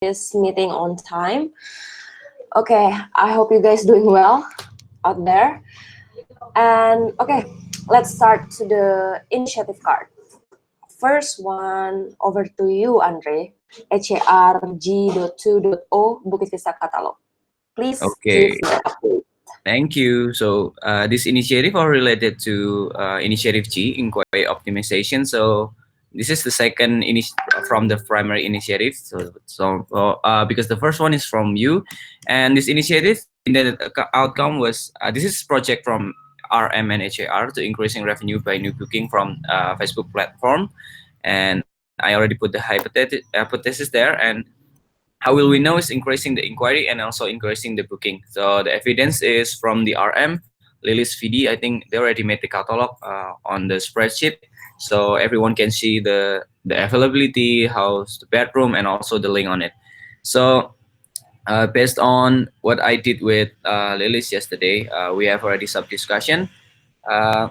this meeting on time. Okay, I hope you guys doing well out there. And okay, let's start to the initiative card. First one over to you, Andre. HAR-G.2.O Bukit Vista Catalog. Please give Okay, the update. thank you. So this initiative are related to Initiative G, inquiry optimization. So this is the second from the primary initiative. Because the first one is from you, and this initiative intended outcome was this is project from RM and HAR to increasing revenue by new booking from Facebook platform, and I already put the hypothesis there. And how will we know is increasing the inquiry and also increasing the booking. So the evidence is from the RM, Lily's VD. I think they already made the catalog on the spreadsheet, so everyone can see the availability, how's the bedroom, and also the link on it. So based on what I did with Lily's yesterday, we have already sub discussion. Uh,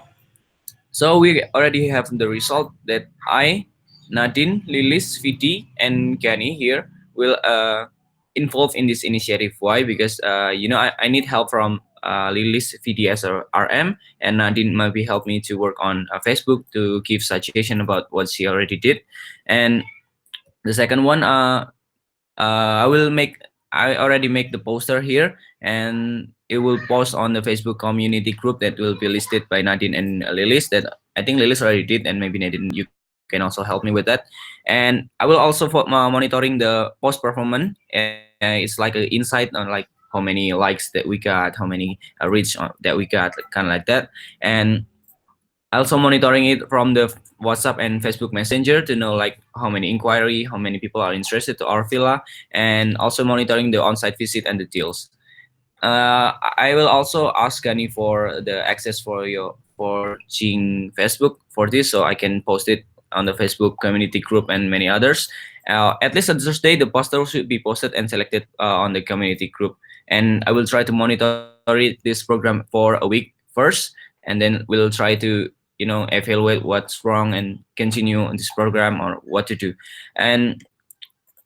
so we already have the result that I, Nadine, Lilis, Viti, and Kenny here will involve in this initiative. Why? Because I need help from Lilis, Viti as a RM, and Nadine maybe help me to work on Facebook to give suggestion about what she already did. And the second one, I will make. I already make the poster here, and it will post on the Facebook community group that will be listed by Nadine and Lilis. That I think Lilis already did, and maybe Nadine you can also help me with that. And I will also monitoring the post performance. It's like an insight on like how many likes that we got, how many reach that we got, kind of like that. And also monitoring it from the WhatsApp and Facebook Messenger to know like how many inquiry, how many people are interested to our villa, and also monitoring the on-site visit and the deals. I will also ask Gani for the access for Jing Facebook for this, so I can post it on the Facebook community group and many others. At least on Thursday, the poster should be posted and selected on the community group, and I will try to monitor this program for a week first, and then we'll try to evaluate what's wrong and continue on this program or what to do. And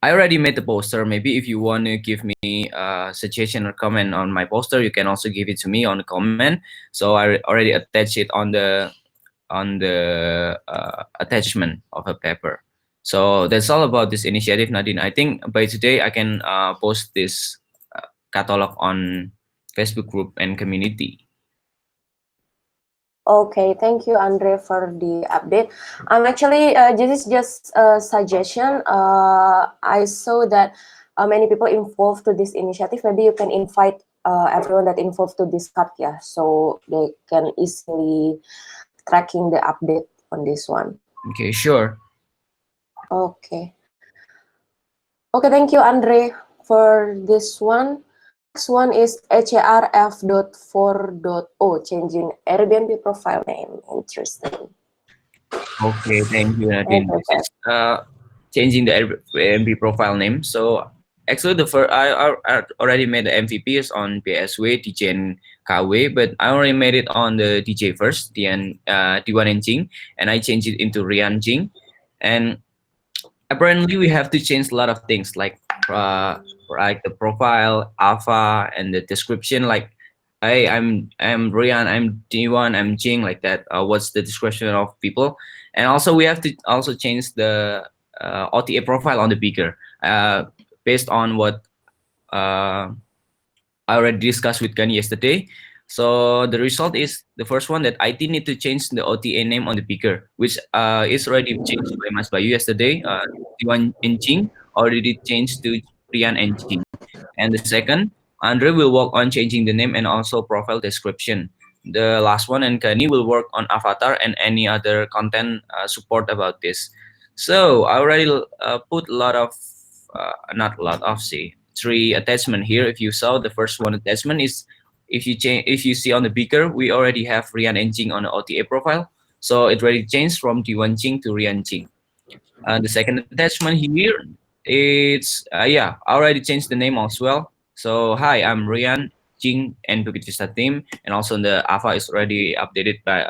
I already made the poster. Maybe if you want to give me a suggestion or comment on my poster, you can also give it to me on the comment. So I already attached it on the attachment of a paper. So that's all about this initiative, Nadine. I think by today I can post this catalog on Facebook group and community. Okay, thank you, Andre, for the update. Actually, this is just a suggestion. I saw that many people involved to this initiative. Maybe you can invite everyone that involved to this card, yeah, so they can easily tracking the update on this one. Okay, sure. Okay. Okay, thank you, Andre, for this one. Next one is HARF.4.0, changing Airbnb profile name. Interesting. Okay, thank you, Nadine. This is changing the Airbnb profile name. So actually, the first I already made the MVPs on PSW, DJ, and KW, but I already made it on the DJ first, D1 and Jing, and I changed it into Rian Jing. And apparently, we have to change a lot of things like the profile, alpha, and the description. Like, hey, I'm Rian, I'm D1, I'm Jing, like that. What's the description of people? And also we have to also change the OTA profile on the beaker based on what I already discussed with Gani yesterday. So the result is the first one that IT need to change the OTA name on the beaker, which is already changed by Mas Bayu yesterday. D1 and Jing already changed to Rian and Jing. And the second, Andre will work on changing the name and also profile description. The last one, and Kani will work on avatar and any other content support about this. So I already put a lot of, not a lot of, see, 3 attachment here. If you saw the first one attachment is, if you see on the beaker, we already have Rian and Jing on the OTA profile. So it already changed from D1 Jing to Rian Jing. The second attachment here, it's yeah, I already changed the name as well. So hi, I'm Rian, Jing, and Bukit Vista team, and also the Alpha is already updated by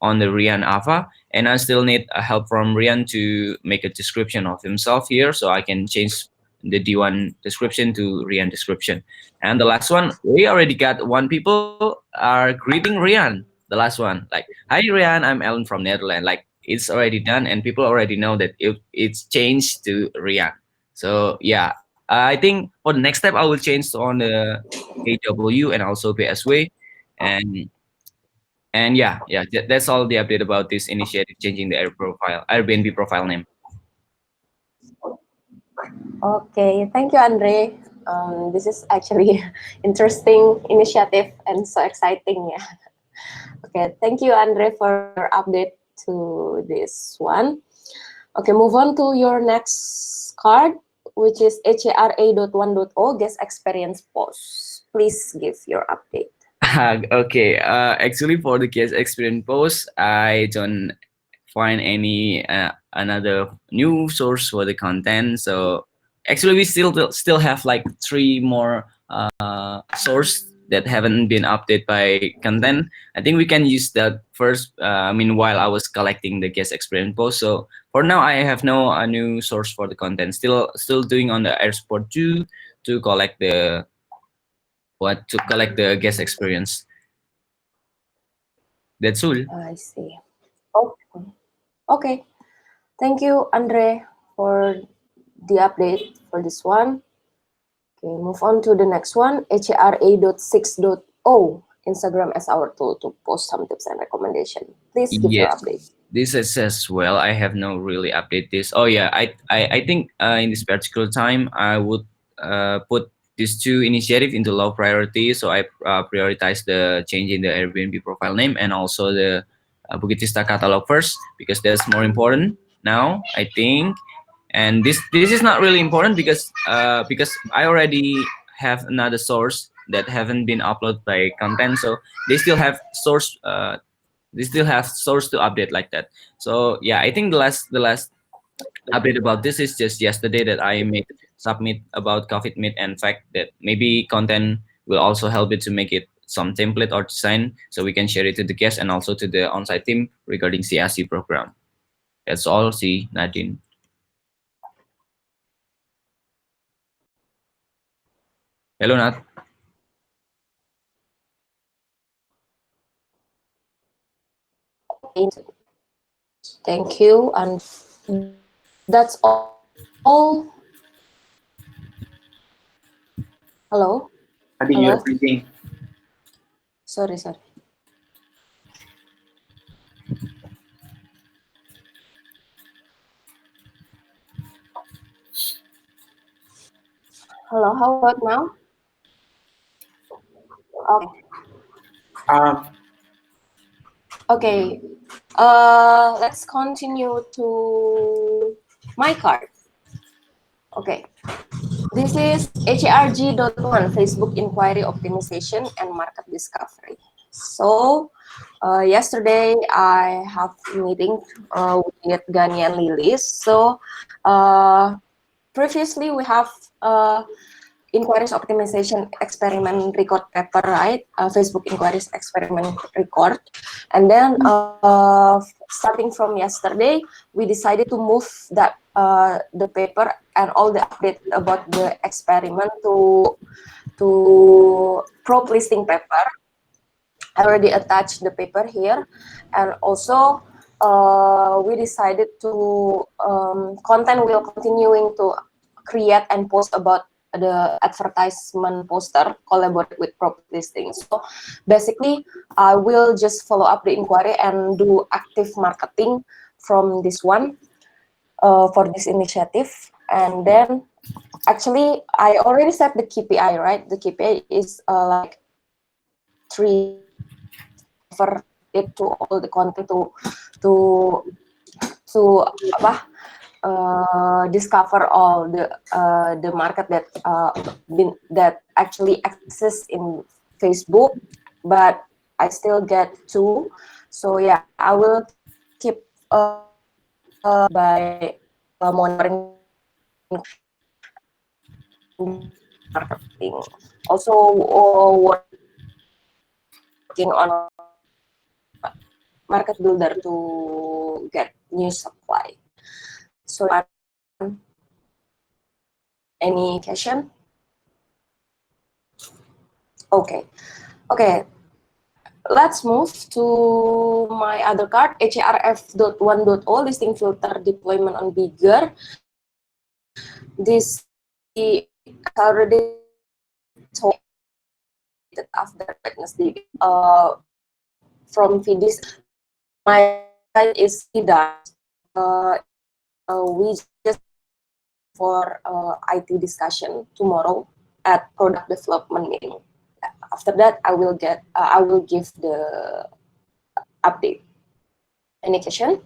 on the Rian Alpha, and I still need help from Rian to make a description of himself here, so I can change the D1 description to Rian description. And the last one, we already got one people are greeting Rian. The last one, like, hi Rian, I'm Ellen from Netherlands. Like it's already done, and people already know that it's changed to Rian. So yeah, I think for the next step, I will change on the AW and also PSW, and that's all the update about this initiative changing the Airbnb profile name. Okay, thank you, Andre. This is actually interesting initiative and so exciting. Yeah. Okay, thank you, Andre, for your update to this one. Okay, move on to your next card, which is HARA.1.0 guest experience post. Please give your update. Okay, actually for the case experience post, I don't find any another new source for the content. So actually, we still have like three more source that haven't been updated by content. I think we can use that first. Meanwhile, I was collecting the guest experience post. So for now, I have no new source for the content. Still doing on the airsport 2 to collect the guest experience. That's all. I see. Okay. Okay. Thank you, Andre, for the update for this one. Okay, move on to the next one. HARA.6.0 Instagram as our tool to post some tips and recommendation. Please give your Yes, update. this is as well. I have no really update this. Oh yeah, I think in this particular time I would put these two initiative into low priority. So I prioritize the change in the Airbnb profile name and also the Bukit Vista catalog first because that's more important now, I think. And this is not really important because I already have another source that haven't been uploaded by content, so they still have source. They still have source to update like that. So yeah, I think the last update about this is just yesterday that I made submit about COVID meet and fact that maybe content will also help it to make it some template or design so we can share it to the guests and also to the on-site team regarding CRC program. That's all. See Nadine. Hello Nat. Thank you. And that's all. Hello? I think you're Hello? breathing. Sorry, sorry. Hello, how about now? Okay. Um, Okay. Let's continue to my card. Okay. This is HARG.1 Facebook Inquiry Optimization and Market Discovery. So, yesterday I have a meeting with Gani and Lilis. So, previously we have inquiries optimization experiment record paper, right? Facebook inquiries experiment record. And then starting from yesterday, we decided to move that the paper and all the update about the experiment to prop listing paper. I already attached the paper here, and also we decided to content will continuing to create and post about the advertisement poster collaborate with prop listing. So basically, I will just follow up the inquiry and do active marketing from this one for this initiative, and then actually I already set the KPI, right? The KPI is like 3 for it to all the content to apa discover all the market that that actually exists in Facebook, but I still get 2. So yeah, I will keep by monitoring marketing. Also working on market builder to get new supply. So Any question? Okay. Okay. Let's move to my other card, HARF.1.0, listing filter deployment on bigger. This already told after Wednesday from VDs. My side is done. We just for IT discussion tomorrow at product development meeting. After that, I will give the update. Any question?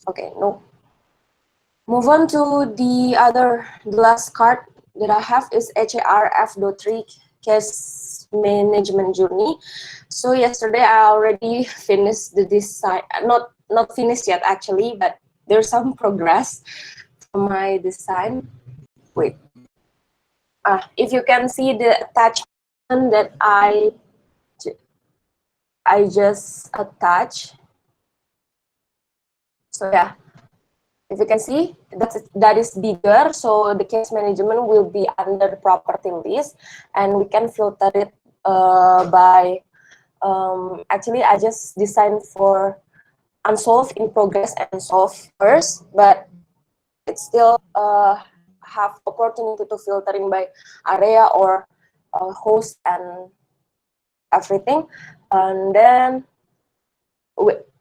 Okay, no. Move on to the last card that I have is HARF.3 case management journey. So yesterday I already finished the design, not finished yet actually, but there's some progress from my design. Wait, if you can see the attachment that I just attached. So yeah, if you can see, that is bigger, so the case management will be under the property list, and we can filter it by, actually I just designed for unsolved, in progress, and solved first, but it still have opportunity to filtering by area or host and everything. And then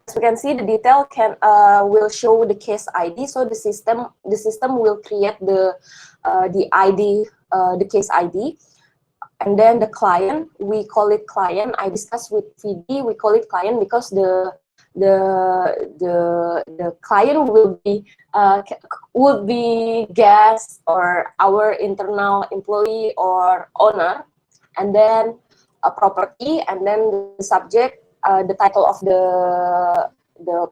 as we can see, the detail will show the case ID. So the system will create the ID, the case ID, and then the client, we call it client. I discussed with VD, we call it client because the client will be would be guest or our internal employee or owner, and then a property, and then the subject, the title of the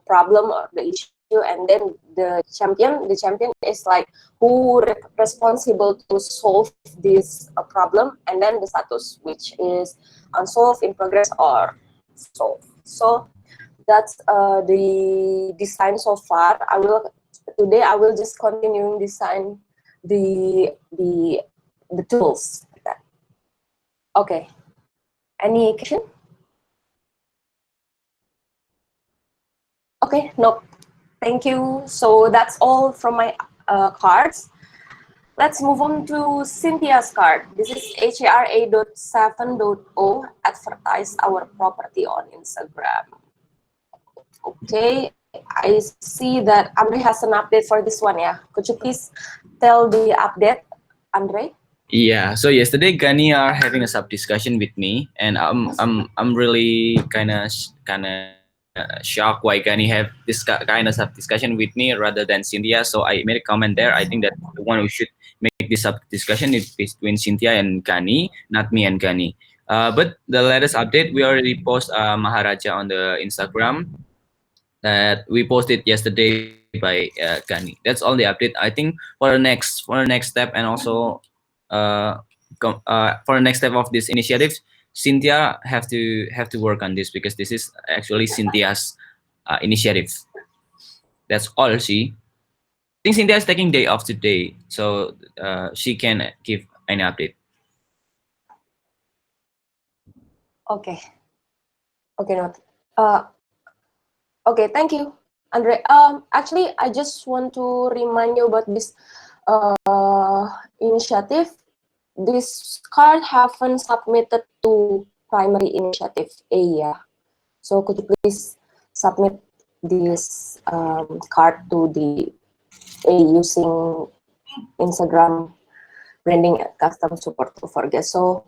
problem or the issue, and then the champion. The champion is like who responsible to solve this problem, and then the status, which is unsolved, in progress, or solved. So that's the design so far. Today I will just continue design the tools like that. Okay. Any question? Okay, no. Thank you. So that's all from my cards. Let's move on to Cynthia's card. This is HARA.7.0, advertise our property on Instagram. Okay, I see that Andre has an update for this one. Yeah, could you please tell the update, Andre? Yeah. So yesterday, Gani are having a sub discussion with me, and I'm really kind of shocked why Gani have this kind of sub discussion with me rather than Cynthia. So I made a comment there. I think that the one who should make this sub discussion is between Cynthia and Gani, not me and Gani. But the latest update, we already post Maharaja on the Instagram that we posted yesterday by Gani. That's all the update. I think for the next step, and also for the next step of this initiative, Cynthia have to work on this because this is actually Cynthia's initiative. That's all she. I think Cynthia is taking day off today, so she can give any update. Okay. Okay, not. Okay, thank you, Andre. Actually, I just want to remind you about this initiative. This card haven't submitted to primary initiative A, yeah. So could you please submit this card to the A using Instagram branding at custom support for guests. So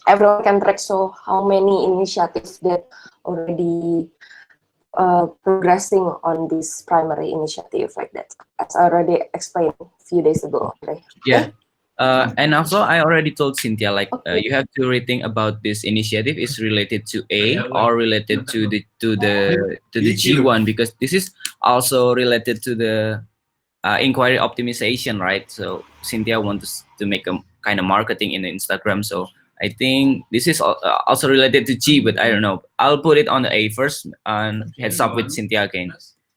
everyone can track so how many initiatives that already progressing on this primary initiative like that, as I already explained a few days ago. Okay. Yeah. And also, I already told Cynthia, like, Okay. you have to rethink about this initiative is related to A or related to the G1, because this is also related to the inquiry optimization, right? So Cynthia wants to make a kind of marketing in the Instagram. So I think this is also related to G, but I don't know. I'll put it on the A first and heads up with Cynthia again.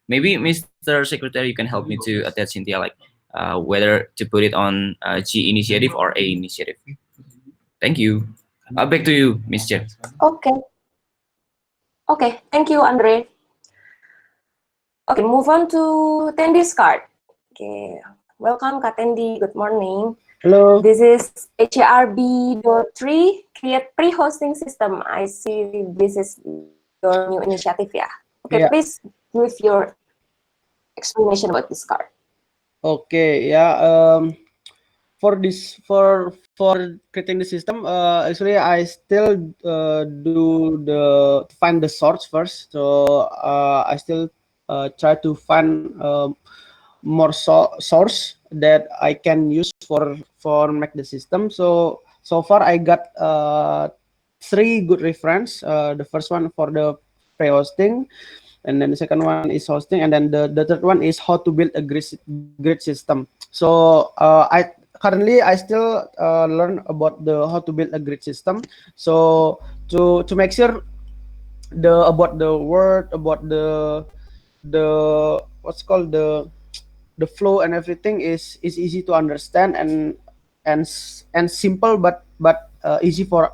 Maybe Mr. Secretary, you can help me to attach Cynthia, like whether to put it on G initiative or A initiative. Thank you. Back to you, Miss Chen. Okay. Okay. Thank you, Andre. Okay, move on to Tendy's card. Okay. Welcome, Kak Tendi. Good morning. Hello. This is HARB.3, create pre-hosting system. I see this is your new initiative, yeah. Okay, Yeah. please give your explanation about this card. Okay. Yeah. For this for creating the system, actually I still do the to find the source first. So I still try to find more source that I can use for make the system. So far I got three good reference. The first one for the pre-hosting, and then the second one is hosting, and then the third one is how to build a grid system. So I currently I still learn about the how to build a grid system. So to make sure the about the word about the what's called the flow and everything is easy to understand and simple, but easy for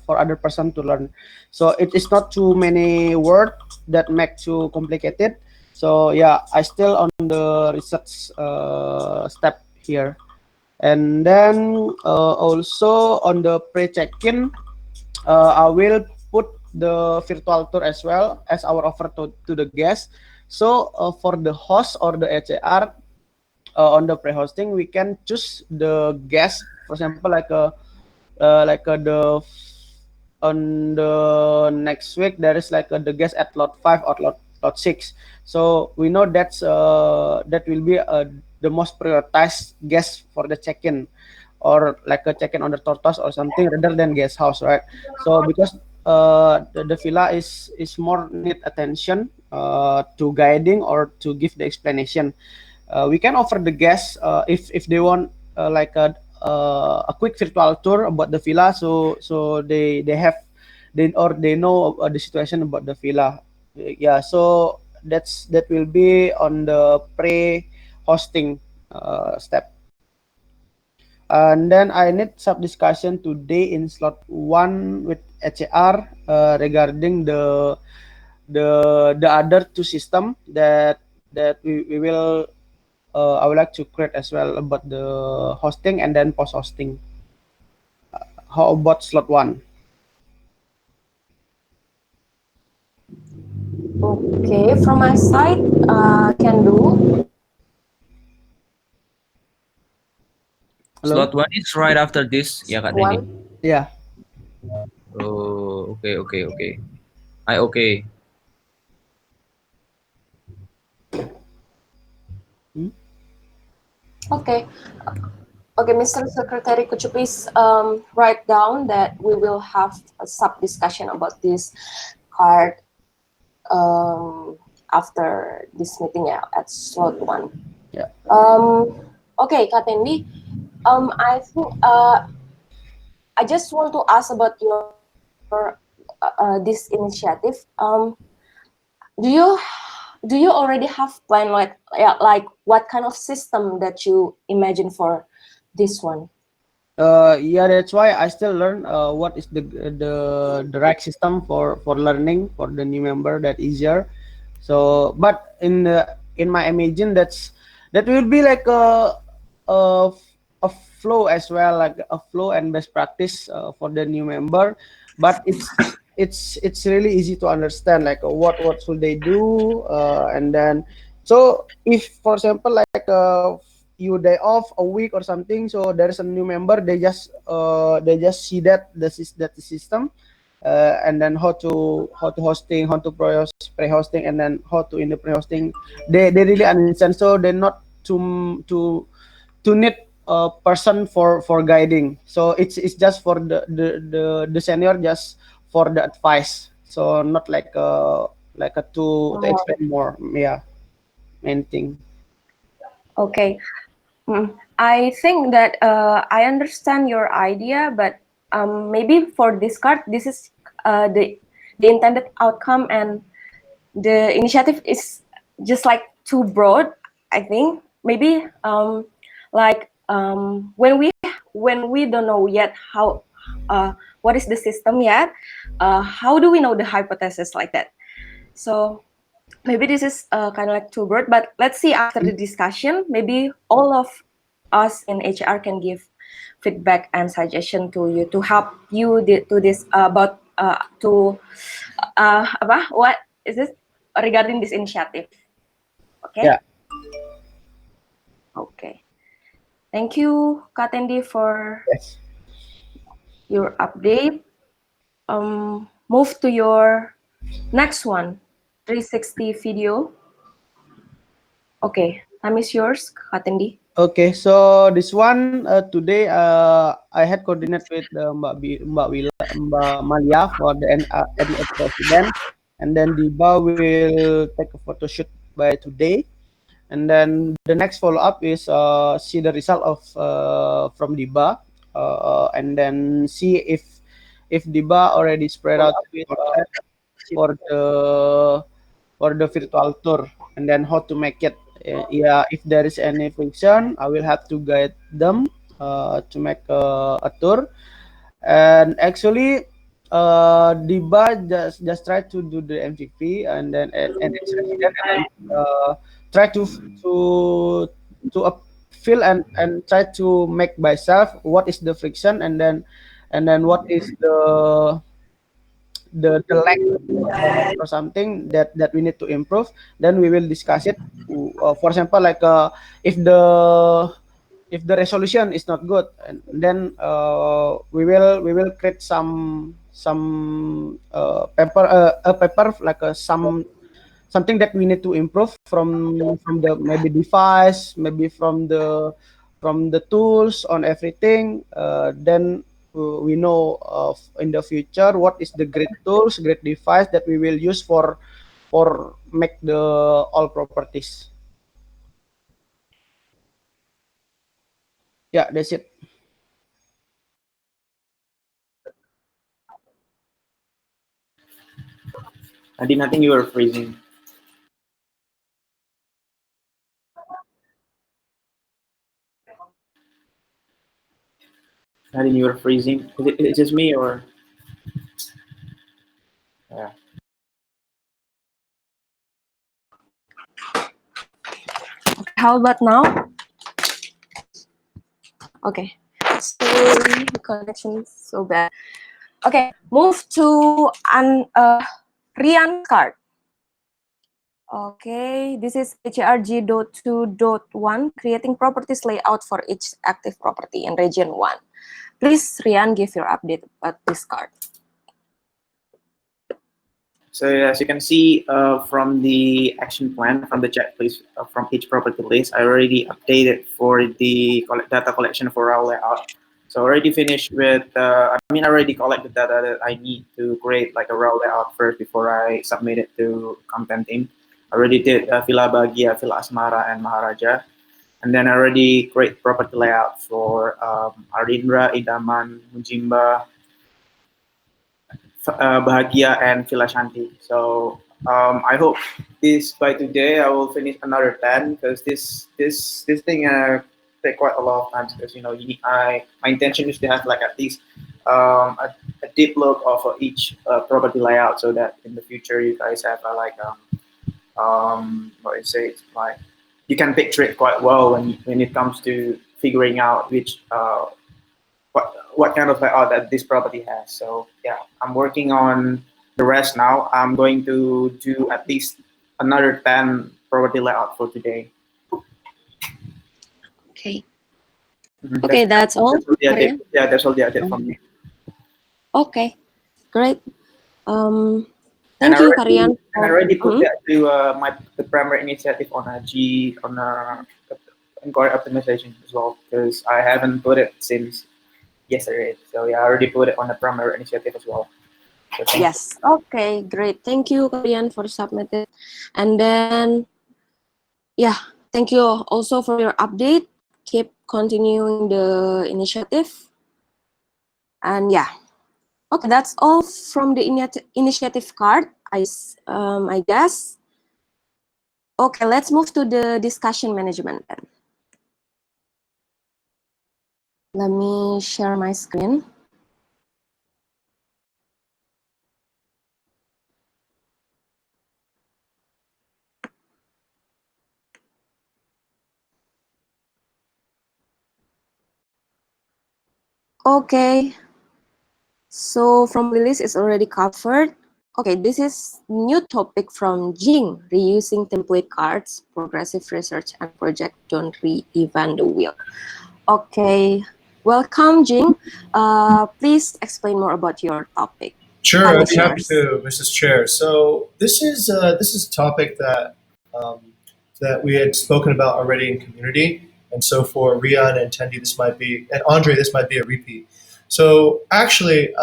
other person to learn. So it is not too many word that make too complicated. So yeah, I still on the research step here. And then also on the pre check-in, I will put the virtual tour as well as our offer to the guests. So for the host or the HAR, on the pre-hosting, we can choose the guest. For example, the on the next week there is the guest at lot 5 or lot 6. So we know that will be the most prioritized guest for the check-in, or like a check-in on the tortoise or something rather than guest house, right? So because the villa is more need attention to guiding or to give the explanation. We can offer the guests if they want a quick virtual tour about the villa, so they have they know the situation about the villa. Yeah, so that will be on the pre-hosting step. And then I need some discussion today in slot 1 with HAR regarding the other two system that we will I would like to create as well about the hosting and then post hosting. How about slot 1? Okay, from my side, can do. Hello? Slot one is right after this, ya Kak Tendi. One. Yeah. Oh, okay. Okay. Hmm? Okay. Okay, Mr. Secretary, could you please write down that we will have a sub discussion about this card after this meeting, yeah, at slot 1. Yeah. Okay, Kak Tendi, I think I just want to ask about your this initiative. Do you already have plan like what kind of system that you imagine for this one? Yeah, that's why I still learn what is the right system for learning for the new member that easier. So, but in my imagine that will be like a a flow as well, like a flow and best practice for the new member. But it's really easy to understand, like what should they do, and then so if for example like you day off a week or something, so there's a new member, they just see that the system, and then how to hosting, how to pre-hosting, and then how to in the pre-hosting, they really understand. So they're not to need a person for guiding. So it's just for the senior, just for the advice. So not like a to Oh, explain more. Yeah, main thing. okay. I think that I understand your idea, but maybe for this card, this is the intended outcome, and the initiative is just like too broad, I think. maybe like when we don't know yet how what is the system yet, how do we know the hypothesis like that? So maybe this is kind of like too broad, but let's see after the discussion, maybe all of us in HR can give feedback and suggestion to you to help you to this about what is this regarding this initiative. Okay. Yeah. Okay. Thank you, Kak Tendi, for Yes. your update. Move to your next one, 360 video. Okay, time is yours, Kak Tendi. Okay, so this one today I had coordinate with Mbak Malia for the NF president, and then Diba will take a photo shoot by today, and then the next follow up is see the result of from Diba, and then see if Diba already spread out for the virtual tour, and then how to make it. Yeah, if there is any friction, I will have to guide them to make a tour. And actually, Diba just try to do the MVP, and its resident, and then try to feel and try to make by self what is the friction, and then what is the lack or something that we need to improve. Then we will discuss it. For example, like if the resolution is not good, and then we will create some paper a paper like something that we need to improve from the maybe device, maybe from the tools on everything. Then we know of in the future what is the great tools, great device that we will use for make the all properties. Yeah, that's it. Nadine, I think you were freezing. Nadine, you were freezing. Is it just me or? Yeah. How about now? Okay. Sorry, the connection is so bad. Okay, move to Rian card. Okay, this is HRG.2.1, creating properties layout for each active property in region 1. Please, Rian, give your update about this card. So as you can see from the action plan, from the checklist from each property list, I already updated for the data collection for our layout. So already finished with, I already collected the data that I need to create like a raw layout first before I submit it to content team. I already did Villa Bahagia, Villa Asmara, and Maharaja. And then I already create property layout for Arindra, Idaman, Mujimba, Bahagia, and Villa Shanti. So I hope this by today I will finish another 10 because this thing take quite a lot of time because my intention is to have like at least a deep look of each property layout so that in the future you guys have what you say, it's like you can picture it quite well when it comes to figuring out which what kind of layout that this property has. So yeah, I'm working on the rest now. I'm going to do at least another 10 property layout for today. Okay. Okay, that's all. That's all the update. Yeah, that's all the update from me. Okay, great. Thank you, Karian. And I already put that to the primary initiative on inquiry optimization as well because I haven't put it since yesterday. So yeah, I already put it on the primary initiative as well. So yes. Okay, great. Thank you, Karian, for submitting. And then, yeah, thank you also for your update. Keep continuing the initiative. And yeah, okay, that's all from the initiative card, I guess. Okay, let's move to the discussion management then. Let me share my screen. Okay, so from Lily's is already covered. Okay, this is new topic from Jing, reusing template cards, progressive research, and project don't reinvent the wheel. Okay, welcome Jing. Please explain more about your topic. Sure, Time I'd is be happy yours. to, Mrs. Chair. So this is a topic um, that we had spoken about already in community, and so for Rian and Tendi, this might be, and Andre, this might be a repeat. So actually,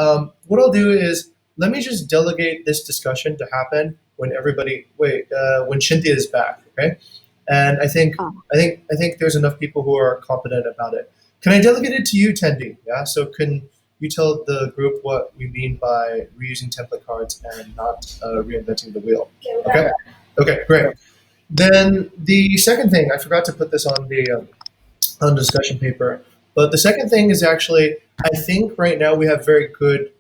what I'll do is let me just delegate this discussion to happen when when Shinti is back, okay? And Oh, I think there's enough people who are competent about it. Can I delegate it to you, Tendi? Yeah. So can you tell the group what we mean by reusing template cards and not reinventing the wheel? Okay. Okay. Great. Then the second thing, I forgot to put this on the discussion paper, but the second thing is actually, I think right now we have very good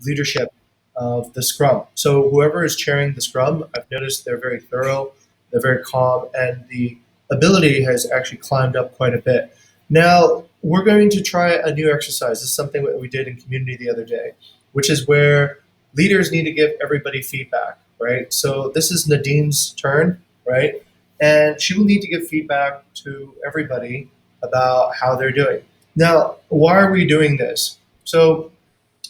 leadership of the Scrum. So whoever is chairing the Scrum, I've noticed they're very thorough, they're very calm, and the ability has actually climbed up quite a bit. Now we're going to try a new exercise. This is something that we did in community the other day, which is where leaders need to give everybody feedback, right? So this is Nadine's turn, right? And she will need to give feedback to everybody about how they're doing. Now, why are we doing this? So,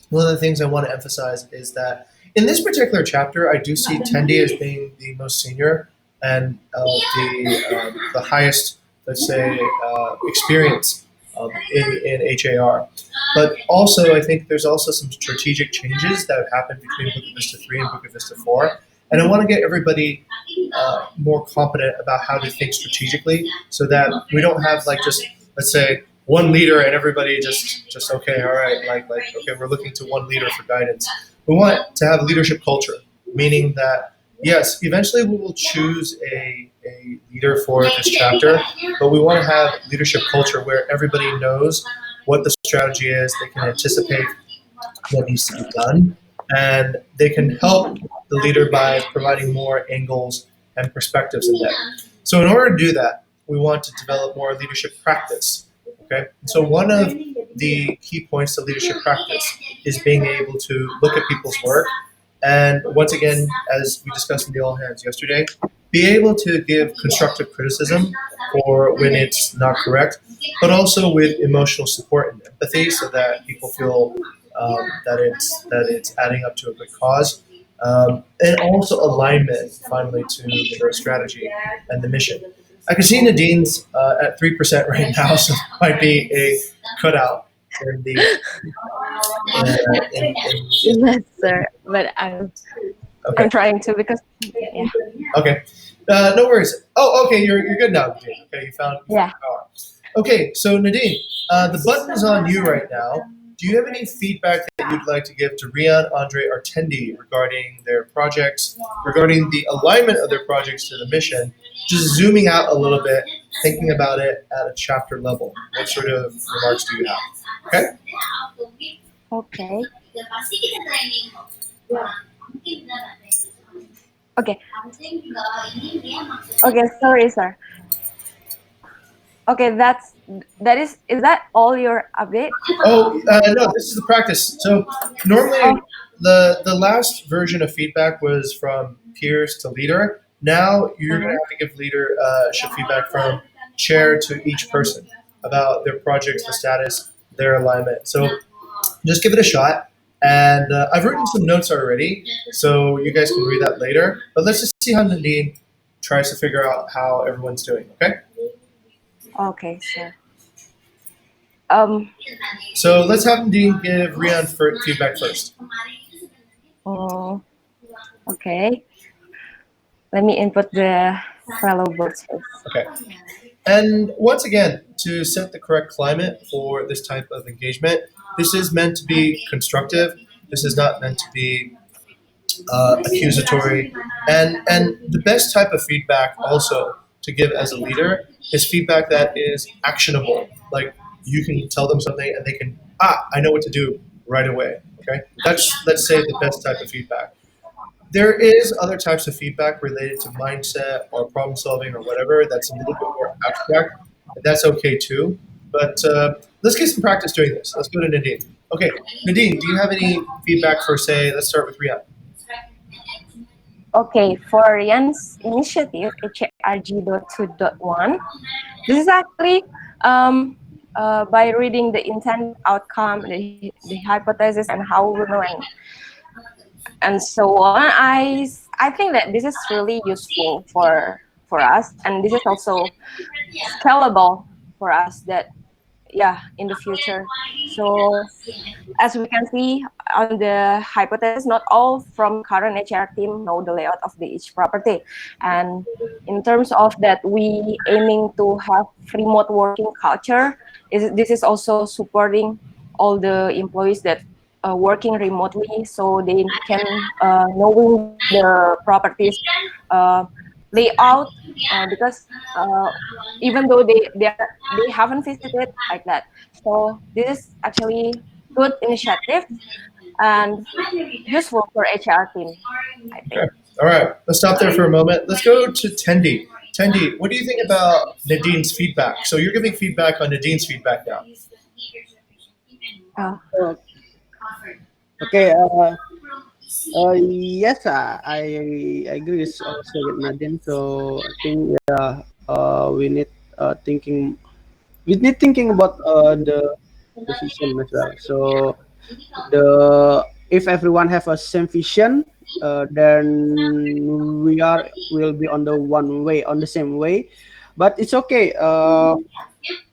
one of the things I want to emphasize is that in this particular chapter, I do see Tendi as being the most senior and the highest, let's say, experience in HAR. But also, I think there's also some strategic changes that have happened between Bukit Vista 3 and Bukit Vista 4. And I want to get everybody more competent about how to think strategically so that we don't have like just, let's say, one leader and everybody just okay, all right, like okay, we're looking to one leader for guidance. We want to have leadership culture, meaning that yes, eventually we will choose a leader for this chapter, but we want to have leadership culture where everybody knows what the strategy is, they can anticipate what needs to be done, and they can help the leader by providing more angles and perspectives in there. So in order to do that, we want to develop more leadership practice. Okay, so one of the key points to leadership practice is being able to look at people's work, and once again, as we discussed in the all hands yesterday, be able to give constructive criticism for when it's not correct, but also with emotional support and empathy, so that people feel that it's adding up to a good cause, and also alignment finally to the strategy and the mission. I can see Nadine's at 3% right now, so it might be a cutout in the yes, sir. But I'm okay. trying to because yeah. Okay. No worries. Oh, okay. You're good now, Nadine. Okay, you Yeah. found power. Okay, so Nadine, the button is on you right now. Do you have any feedback that you'd like to give to Rian, Andre, or Tendi regarding their projects, regarding the alignment of their projects to the mission? Just zooming out a little bit, thinking about it at a chapter level. What sort of remarks do you have? Okay. Okay. Okay. Okay. Sorry, sir. Okay, is that all your update? Oh no, this is the practice. So normally Oh, the last version of feedback was from peers to leader. Now you're going to uh-huh. have to give leadership feedback from chair to each person about their projects, the status, their alignment. So just give it a shot. And I've written some notes already, so you guys can read that later. But let's just see how Nadine tries to figure out how everyone's doing. Okay. Okay, sir. Um. So let's have Nadine give Rian feedback first. Oh, okay. Let me input the fellow boards first. Okay. And once again, to set the correct climate for this type of engagement, this is meant to be constructive. This is not meant to be accusatory. And the best type of feedback also to give as a leader is feedback that is actionable. Like you can tell them something and they can, I know what to do right away. Okay, that's, let's say, the best type of feedback. There is other types of feedback related to mindset or problem solving or whatever that's a little bit more abstract. That's okay too. But let's get some practice doing this. Let's go to Nadine. Okay, Nadine, do you have any feedback for, say, let's start with Riyadh? Okay, for Ryan's initiative, HARG.2.1, this is actually by reading the intended outcome, the hypothesis, and how we know and so on. I think that this is really useful for us, and this is also scalable for us. That yeah, in the future. So as we can see on the hypothesis, not all from current HR team know the layout of the each property. And in terms of that, we aiming to have remote working culture. This is also supporting all the employees that working remotely, so they can knowing the properties layout because even though they haven't visited like that. So this is actually good initiative and useful for HR team, I Okay. think. All right. Let's stop there for a moment. Let's go to Tendi. Tendi, what do you think about Nadine's feedback? So you're giving feedback on Nadine's feedback now. Uh, Uh, okay. Yes, I agree also with Nadine. So I think yeah, thinking we need thinking about the vision as well. So the if everyone have a same vision, then will be on the one way on the same way. But it's okay.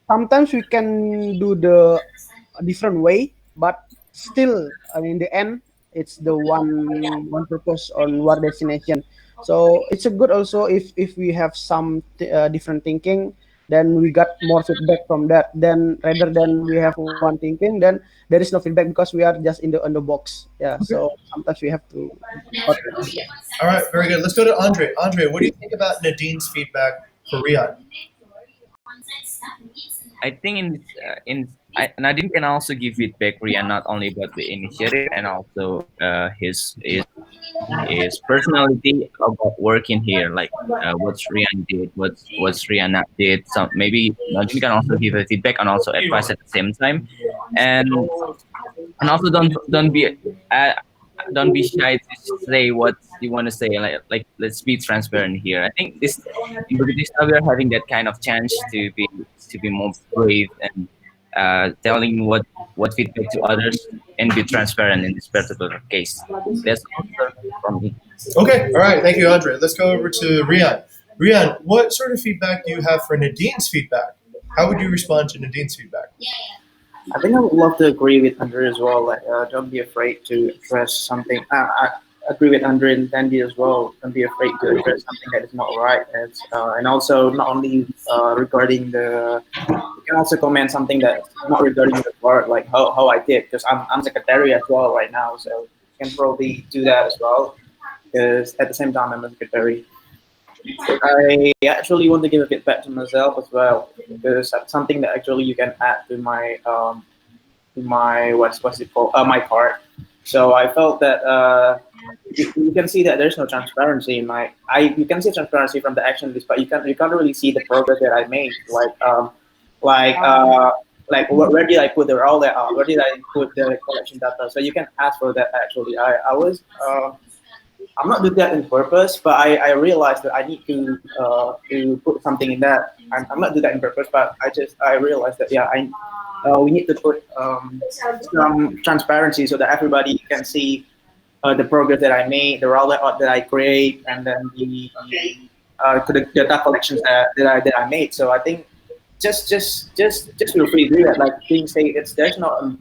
Sometimes we can do the a different way, but still, I mean, in the end, it's the one purpose on one destination. So it's a good also if we have some different thinking, then we got more feedback from that. Then rather than we have one thinking, then there is no feedback because we are just in the box. Yeah. Okay. So sometimes we have to think about that. All right. Very good. Let's go to Andre. Andre, what do you think about Nadine's feedback for Riyadh? I think Nadine can also give feedback, Rian, not only about the initiative and also his personality about working here, like what's Rian did, what's Rihanna did. So maybe Nadine can also give a feedback and also advice at the same time, and also uh, don't be shy to say what you want to say. Like let's be transparent here. I think this in Bukit Vista we are having that kind of chance to be more brave and telling what feedback to others and be transparent in this particular case. That's also from me. Okay. All right. Thank you, Andre. Let's go over to Rian. Rian, what sort of feedback do you have for Nadine's feedback? How would you respond to Nadine's feedback? I think I would love to agree with Andre as well. Like, don't be afraid to address something. I agree with Andre and Tandy as well. Don't be afraid to address something that is not right. And also not only regarding the. You can also comment something that's not regarding the part, like how I did, because I'm secretary as well right now, so you can probably do that as well. Because at the same time I'm a secretary. I actually want to give a feedback to myself as well, because that's something that actually you can add to my what's it called my part. So I felt that you can see that there's no transparency in my you can see transparency from the action list, but you can't really see the progress that I made. Like where did I put the all that where did I put the collection data? So you can ask for that actually. I'm not doing that in purpose, but I realized that I need to put something in that. I'm not doing that in purpose, but I realized that yeah, we need to put some transparency so that everybody can see the progress that I made, the rollout that I create, and then the data collections that I made. So I think just feel free to do that. Like being say, there's no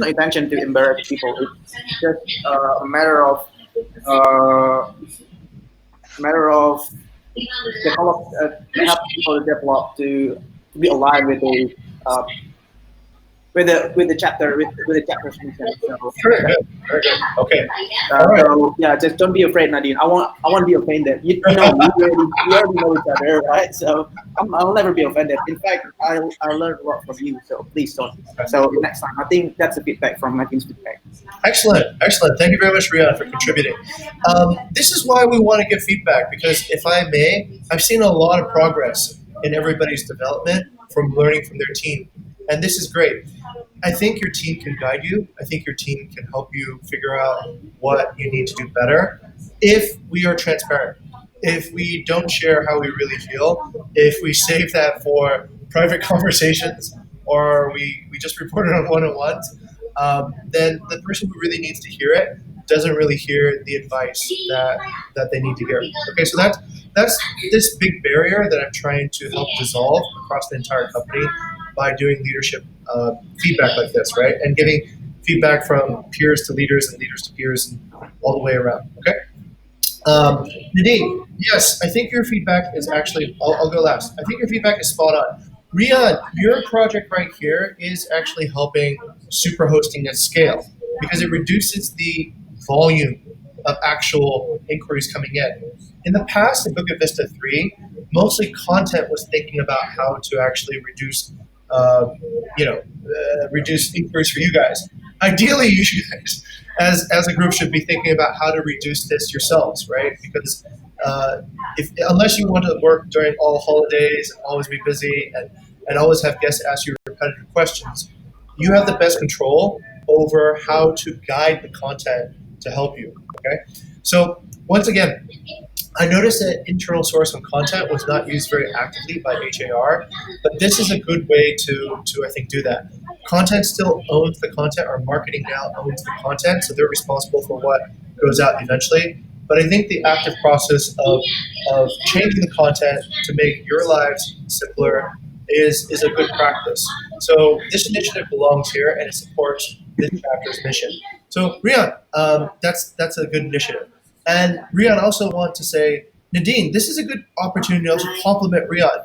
intention to embarrass people. It's just a uh, matter of develop help people to develop to be aligned with uh, with the chapter with the chapter's mission. So Very good. Very good. Okay. All right. so yeah, just don't be afraid, Nadine. I won't be offended. You know, we already know each other, right? So I'll never be offended. In fact, I learned a lot from you. So please don't. So next time, I think that's the feedback from Nadine's feedback. Excellent, excellent. Thank you very much, Rian, for contributing. This is why we want to give feedback because, if I may, I've seen a lot of progress in everybody's development from learning from their team, and this is great. I think your team can guide you. I think your team can help you figure out what you need to do better if we are transparent. If we don't share how we really feel, if we save that for private conversations or we just report it on one-on-ones, then the person who really needs to hear it doesn't really hear the advice that they need to hear. Okay, so that's this big barrier that I'm trying to help dissolve across the entire company by doing leadership feedback like this, right? And giving feedback from peers to leaders and leaders to peers and all the way around. Okay. Nadine, yes, I think your feedback is actually, I'll go last. I think your feedback is spot on. Rian, your project right here is actually helping super hosting at scale because it reduces the volume of actual inquiries coming in. In the past, in Bukit Vista 3, mostly content was thinking about how to actually reduce, reduce inquiries for you guys. Ideally, you guys, as a group, should be thinking about how to reduce this yourselves, right? Because unless you want to work during all holidays and always be busy and always have guests ask you repetitive questions, you have the best control over how to guide the content to help you. Okay, so once again, I noticed that internal source of content was not used very actively by HAR, but this is a good way to I think do that. Content still owns the content, or marketing now owns the content, so they're responsible for what goes out eventually. But I think the active process of changing the content to make your lives simpler is a good practice. So this initiative belongs here and it supports this chapter's mission. So Rian, that's a good initiative. And Rian, also want to say, Nadine, this is a good opportunity to also compliment Rian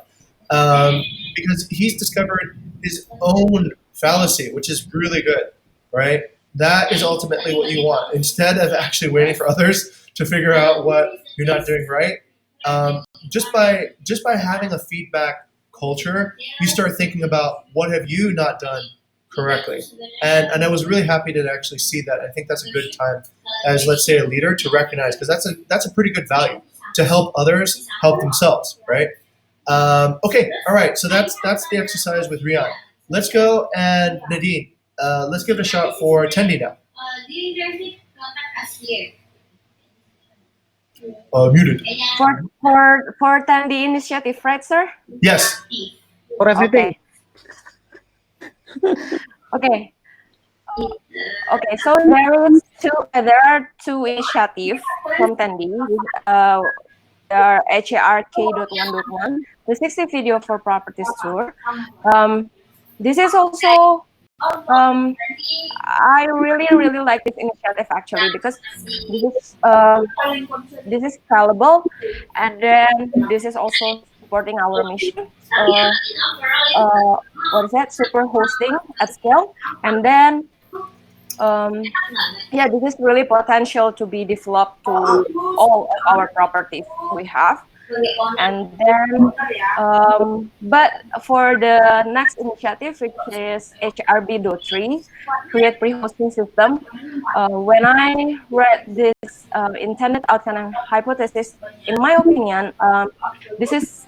because he's discovered his own fallacy, which is really good, right? That is ultimately what you want. Instead of actually waiting for others to figure out what you're not doing right, just by having a feedback culture, you start thinking about what have you not done correctly. And I was really happy to actually see that. I think that's a good time as, let's say, a leader to recognize, because that's a pretty good value to help others help themselves, right? Okay, all right. So that's the exercise with Rian. Let's go and Nadine. Let's give it a shot for Tendi now. Muted. For Tandy initiative, right, sir? Yes. For everything. Okay. Okay. So there are two initiatives from Tandy. There are HARK.1.1, the 60 video for properties tour. This is also I really like this initiative actually because this is scalable, and then this is also supporting our mission. What is that? Super hosting at scale, and then yeah, this is really potential to be developed to all of our properties we have. And then, but for the next initiative, which is HRB.3, create pre-hosting system, when I read this intended outcome and hypothesis, in my opinion, this is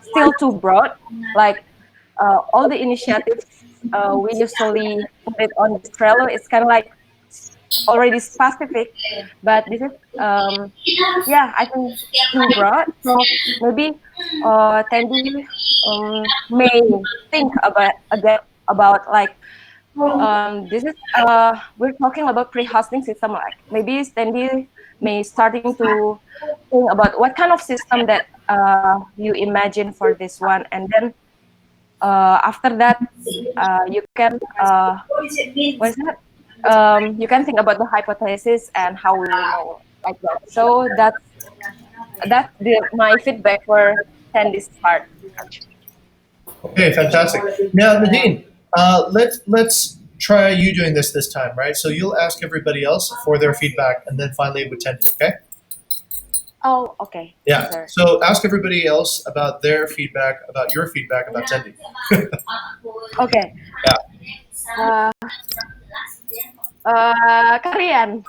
still too broad. Like all the initiatives we usually put it on the Trello, it's kind of like already specific, but this is yeah, I think too broad. So maybe Tandy may think about like this is we're talking about pre-hosting system. Like maybe Tandy may starting to think about what kind of system that you imagine for this one, and then after that you can what is that? You can think about the hypothesis and how we will know like that. So that's my feedback for Tandy's part. Okay, fantastic. Now, Nadine, Let's try you doing this time, right? So you'll ask everybody else for their feedback, and then finally with Tendi. Okay? Oh, okay, Yeah. sir. So ask everybody else about their feedback, about your feedback about Tendi. Okay. Yeah. Karian,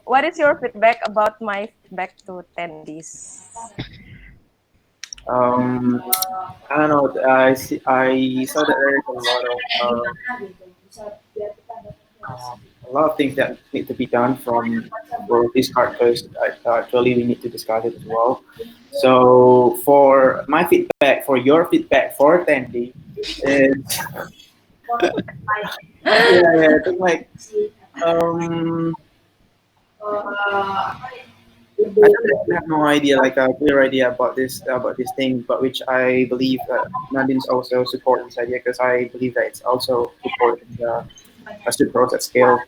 what is your feedback about my feedback to attendees? I don't know. I saw that there's a lot of things that need to be done from for this card first. Actually, we need to discuss it as well. So for my feedback, for your feedback for attendee, is yeah, I think like um, I don't have no idea, like a clear idea about this thing, but which I believe that Nadine's also support this idea because I believe that it's also supporting the student growth at scale.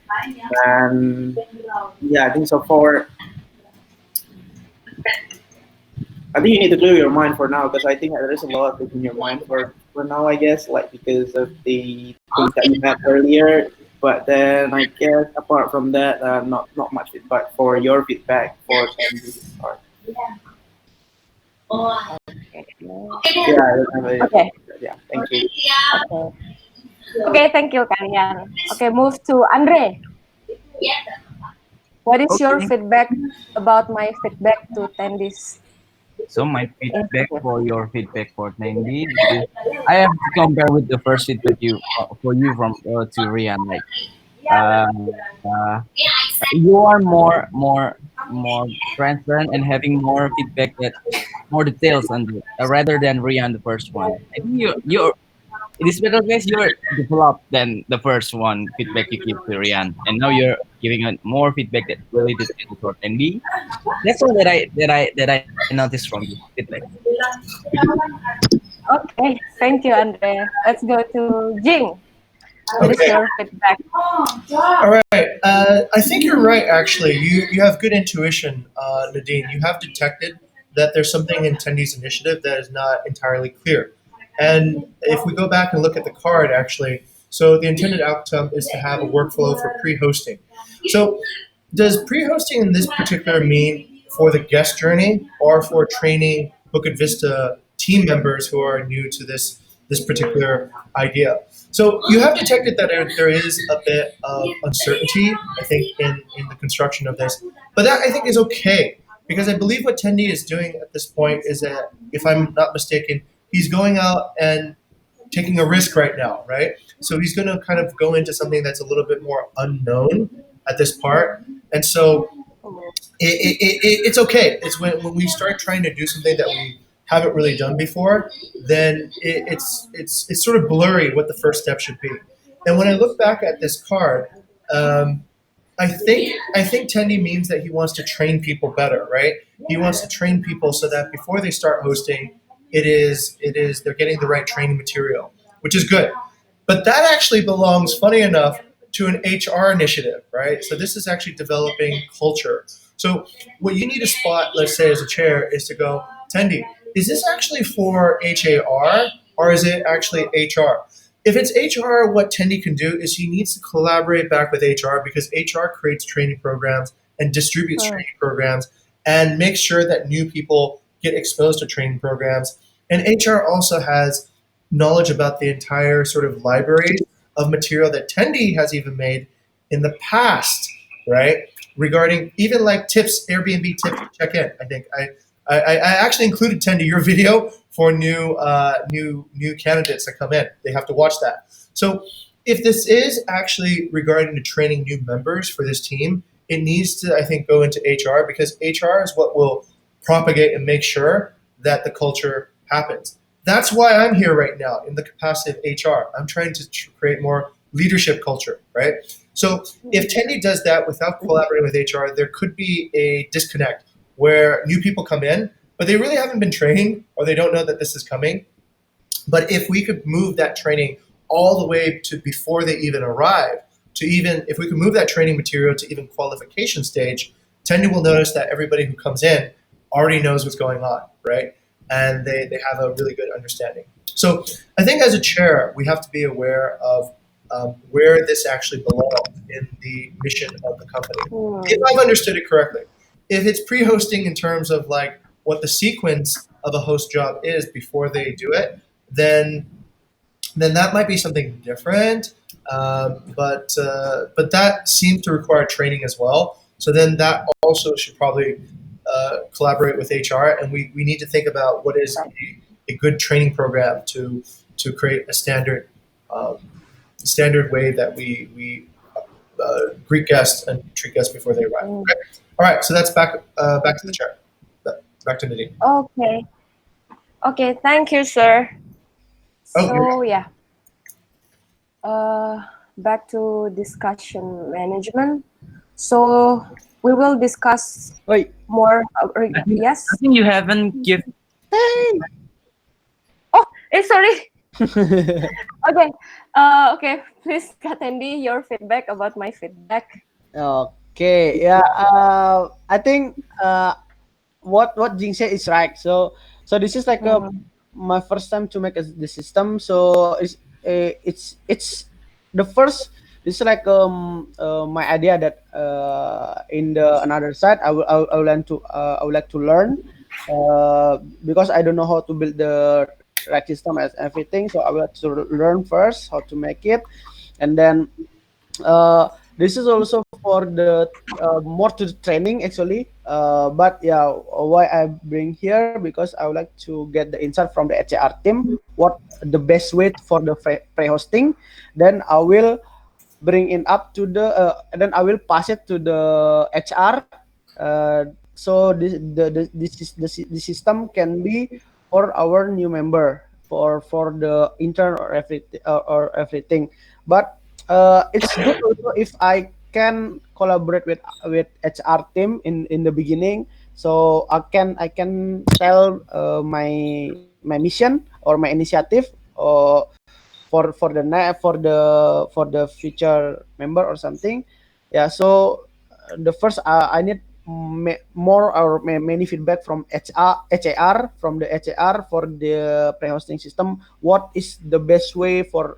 And yeah, I think so. I think you need to clear your mind for now because I think that there is a lot in your mind for now. I guess like because of the things that you had earlier. But then I guess apart from that, not much feedback for your feedback for this part. Yeah, I don't have a- Okay. yeah. Thank you. Okay. Okay, thank you, Karian. Okay, move to Andre. What is your Okay. feedback about my feedback to attendees? So my feedback for your feedback for Tandy is I have to compare with the first feedback you for you from to Rian. Like uh, uh, you are more transparent and having more feedback that more details on it rather than Rian the first one. I think you in this better case you're developed than the first one feedback you give to Rian, and now you're giving a more feedback that related to short Tandy. That's all that I noticed from you feedback. Okay, thank you, Andre. Let's go to Jing. What is Okay. your feedback? All right. I think you're right. Actually, you have good intuition, Nadine. You have detected that there's something in Tendi's initiative that is not entirely clear. And if we go back and look at the card, actually, so the intended outcome is to have a workflow for pre-hosting. So, does pre-hosting in this particular mean for the guest journey or for training Bukit Vista team members who are new to this particular idea? So you have detected that there is a bit of uncertainty, I think, in the construction of this. But that I think is okay because I believe what Tendi is doing at this point is that, if I'm not mistaken, he's going out and taking a risk right now, right? So he's going to kind of go into something that's a little bit more unknown at this part. And so it's okay. It's when we start trying to do something that we haven't really done before, then it's sort of blurry what the first step should be. And when I look back at this card, um, I think Tendi means that he wants to train people better, right? He wants to train people so that before they start hosting, it is they're getting the right training material, which is good. But that actually belongs, funny enough, to an HR initiative, right? So this is actually developing culture. So what you need to spot, let's say as a chair, is to go, Tendi, is this actually for HAR or is it actually HR? If it's HR, what Tendi can do is he needs to collaborate back with HR because HR creates training programs and distributes training programs and makes sure that new people get exposed to training programs. And HR also has knowledge about the entire sort of library of material that Tendi has even made in the past, right? Regarding even like tips, Airbnb tips to check in. I think I actually included Tendi your video for new candidates that come in. They have to watch that. So if this is actually regarding to training new members for this team, it needs to, I think, go into HR because HR is what will propagate and make sure that the culture happens. That's why I'm here right now in the capacity of HR. I'm trying to create more leadership culture, right? So if Tendi does that without collaborating with HR, there could be a disconnect where new people come in, but they really haven't been trained or they don't know that this is coming. But if we could move that training all the way to before they even arrive, to even if we could move that training material to even qualification stage, Tendi will notice that everybody who comes in already knows what's going on, right? and they have a really good understanding. So I think as a chair, we have to be aware of where this actually belongs in the mission of the company. If I've understood it correctly, if it's pre-hosting in terms of like what the sequence of a host job is before they do it, then that might be something different. But that seems to require training as well. So then that also should probably collaborate with HR, and we need to think about what is a good training program to create a standard way that we greet guests and treat guests before they arrive. Okay? All right, so that's back to the chair. Back to Nadine. Okay. Okay, thank you, sir. Oh, So yeah, back to discussion management. So we will discuss Wait. more. Yes. I think you haven't give. Oh, sorry. Okay. Okay. Please, Katendi, your feedback about my feedback. Okay, yeah. I think what Jing said is right. So this is like my first time to make the system. So it's the first. This is like my idea that in the another side I would like to learn because I don't know how to build the rack system as everything. So I would like to learn first how to make it, and then this is also for the more to the training actually. But yeah, why I bring here because I would like to get the insight from the HR team what the best way for the pre-hosting. Then I will bring it up to the and then I will pass it to the HR. So the system can be for our new member for the intern or everything. But it's good also if I can collaborate with HR team in the beginning, so I can tell my mission or my initiative uh, for the future member or something. Yeah, so the first I need more or many feedback from HAR from the HAR for the pre-hosting system. What is the best way for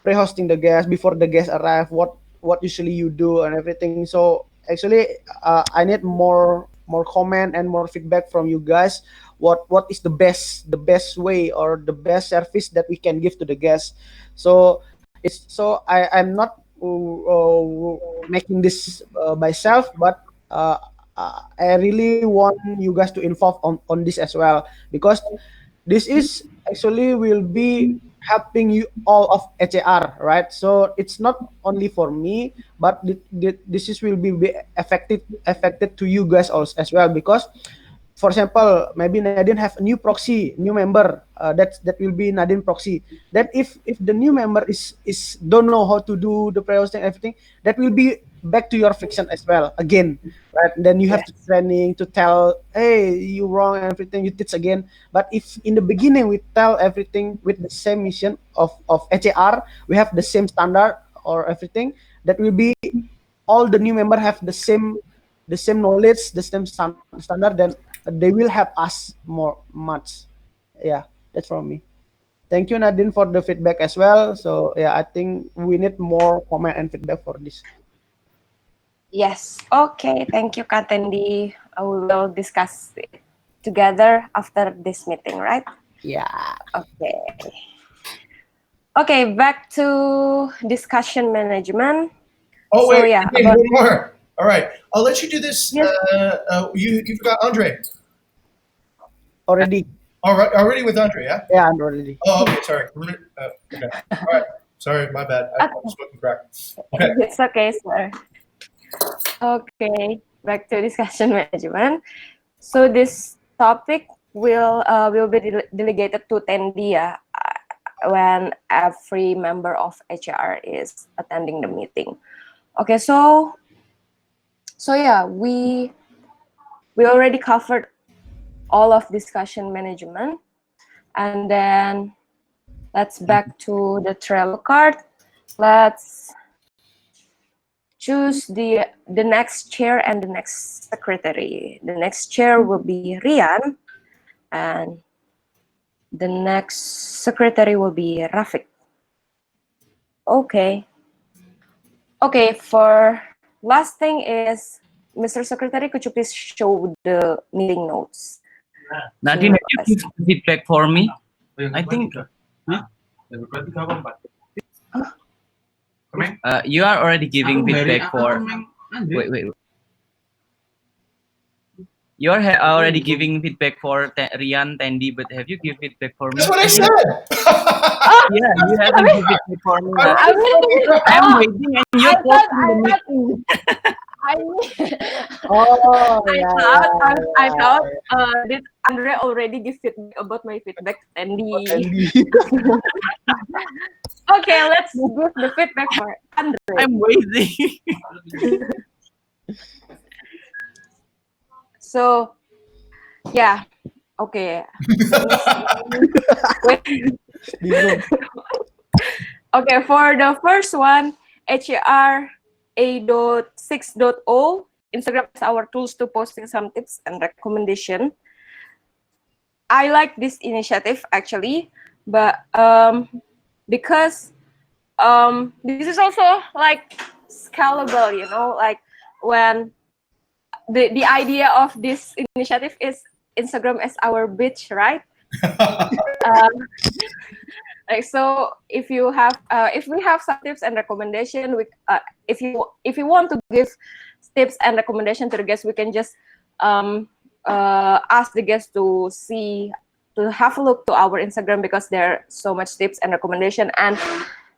pre-hosting the guests before the guests arrive? What usually you do and everything. So actually, I need more comment and more feedback from you guys. What is the best way or the best service that we can give to the guests? So I'm not making this myself, but I really want you guys to involve on this as well because this is actually will be helping you all of HAR, right? So it's not only for me, but this is will be affected to you guys also as well because, for example, maybe Nadine have a new proxy, new member. That will be Nadine proxy. That if the new member is don't know how to do the pre-hosting everything, that will be back to your friction as well again, right? Then you have to training to tell, hey, you wrong and everything. You teach again. But if in the beginning we tell everything with the same mission of HAR, we have the same standard or everything. That will be all the new member have the same knowledge, the same standard, then they will help us more much. Yeah, that's from me. Thank you, Nadine, for the feedback as well. So yeah, I think we need more comment and feedback for this. Yes. Okay. Thank you, Katendi. We will discuss it together after this meeting, right? Yeah. Okay. Okay. Back to discussion management. Oh So, wait, yeah, Nadine, about- one more. All right, I'll let you do this. Yes. You forgot Andre. Already. All right, already with Andre, yeah. Yeah, I'm already. Oh, okay, sorry. Okay, all right. Sorry, my bad. I'm smoking crack. Okay. It's okay, sir. Okay, back to discussion management. So this topic will be delegated to Tendi when every member of HR is attending the meeting. Okay, so yeah, we already covered all of discussion management, and then let's back to the Trello card. Let's choose the next chair and the next secretary. The next chair will be Rian, and The next secretary will be Rafiq. Okay. Okay, for last thing is, Mr. Secretary, could you please show the meeting notes? Nadine, have you given feedback for me? I think you are already giving feedback for. Wait. You are already giving feedback for Rian, Tandy, but have you given feedback for me? That's what I said. Yeah, you haven't given feedback for me. I'm waiting and you're I posting the meeting. Oh, I thought did Andre already give feedback about my feedback, Tandy? Okay, let's give the feedback for Andre. I'm waiting. So, yeah, okay. Wait. Okay, for the first one, HAR A.6.0, Instagram is our tools to posting some tips and recommendation. I like this initiative actually, but because this is also like scalable, you know, like when the idea of this initiative is Instagram as our bitch, right? Like, so if you have if we have some tips and recommendation, if you want to give tips and recommendation to the guests, we can just ask the guests to have a look to our Instagram, because there are so much tips and recommendation, and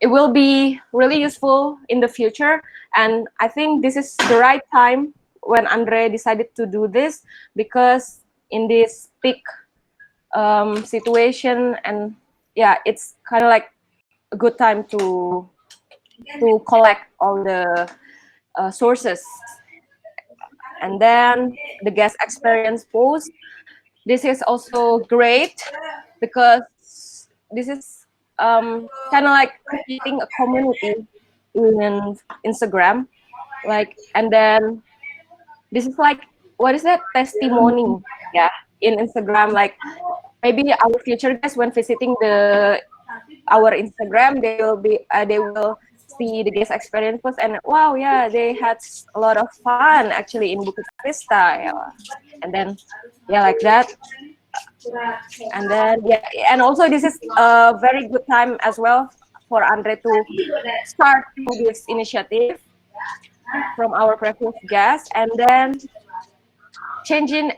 it will be really useful in the future. And I think this is the right time when Andre decided to do this, because in this peak situation, and yeah, it's kind of like a good time to collect all the sources. And then the guest experience post, this is also great because this is kind of like creating a community in Instagram, like, and then this is like, what is that, testimony, yeah, in Instagram, like maybe our future guests when visiting our Instagram, they will see the guest experience post, and wow, yeah, they had a lot of fun actually in Bukit Vista, yeah. And then yeah, like that. And then yeah, and also this is a very good time as well for Andre to start this initiative from our previous guest, and then changing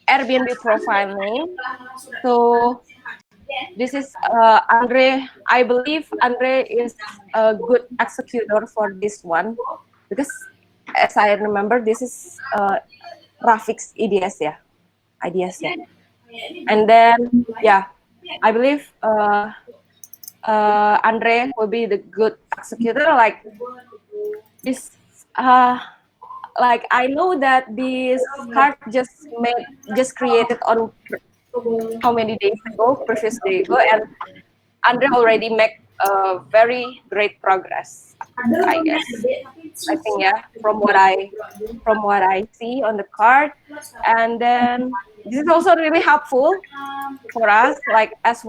Airbnb profile name. So this is Andre. I believe Andre is a good executor for this one, because as I remember, this is Rafiq's ideas, yeah. And then yeah, I believe Andre will be the good executor. Like this, like I know that this card just created on how many days ago, previous day ago, and Andre already make very great progress, I guess. I think, yeah, from what I see on the card. And then this is also really helpful for us, like as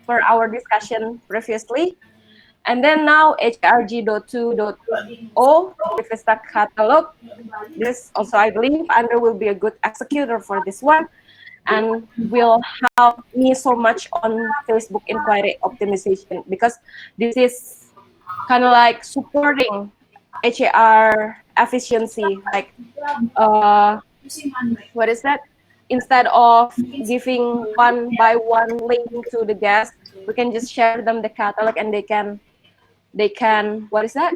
per our discussion previously. And then now HRG.2.0, the Vista catalog. This also, I believe, Andre will be a good executor for this one, and will help me so much on Facebook inquiry optimization, because this is kind of like supporting HAR efficiency. Like, what is that? Instead of giving one by one link to the guest, we can just share them the catalog, and they can what is that?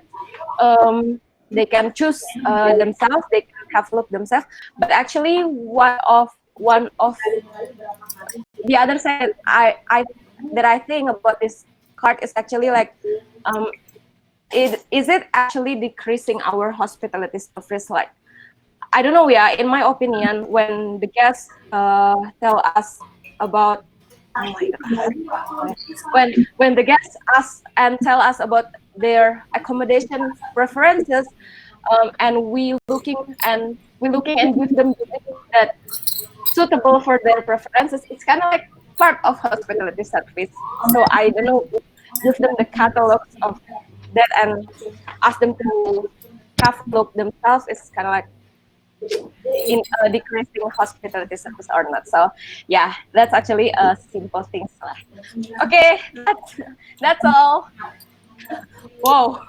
They can choose themselves. They can have a look themselves. But actually, one of the other side that I think about this card is actually like, is it actually decreasing our hospitality service? Like, I don't know. Yeah, in my opinion, when the guests tell us about, oh my god, when the guests ask and tell us about their accommodation preferences, and we looking and give them the things that suitable for their preferences, it's kind of like part of hospitality service. So I don't know, give them the catalogs of that and ask them to have a look themselves is kind of like in decreasing hospitality service or not. So yeah, that's actually a simple things lah. Okay, that's all. Whoa.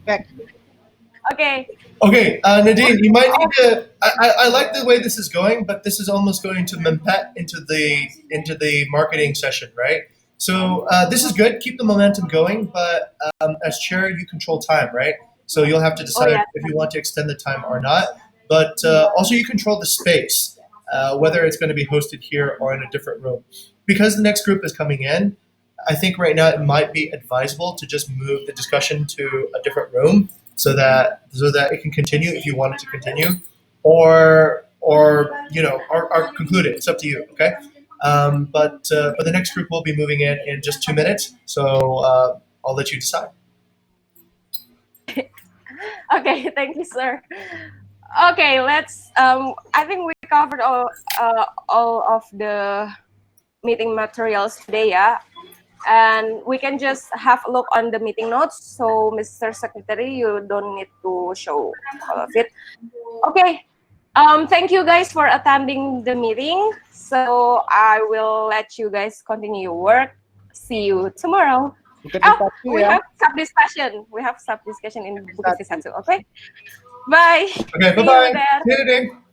Back. Okay. Okay, Nadine, you might need to. I like the way this is going, but this is almost going to mempet into the marketing session, right? So this is good. Keep the momentum going, but as chair, you control time, right? So you'll have to decide yeah. if you want to extend the time or not. But also, you control the space, whether it's going to be hosted here or in a different room. Because the next group is coming in, I think right now it might be advisable to just move the discussion to a different room so that it can continue if you want it to continue, or or conclude it. It's up to you. Okay. But the next group will be moving in just 2 minutes, so I'll let you decide. Okay, thank you, sir. Okay, let's. I think we covered all of the meeting materials today, yeah. And we can just have a look on the meeting notes. So, Mr. Secretary, you don't need to show all of it. Okay. Thank you guys for attending the meeting. So I will let you guys continue your work. See you tomorrow. Oh, we have sub discussion. We have sub discussion in Bukit Vista too. Okay. Bye. Okay. See you Bye bye. there. See you, Nadine.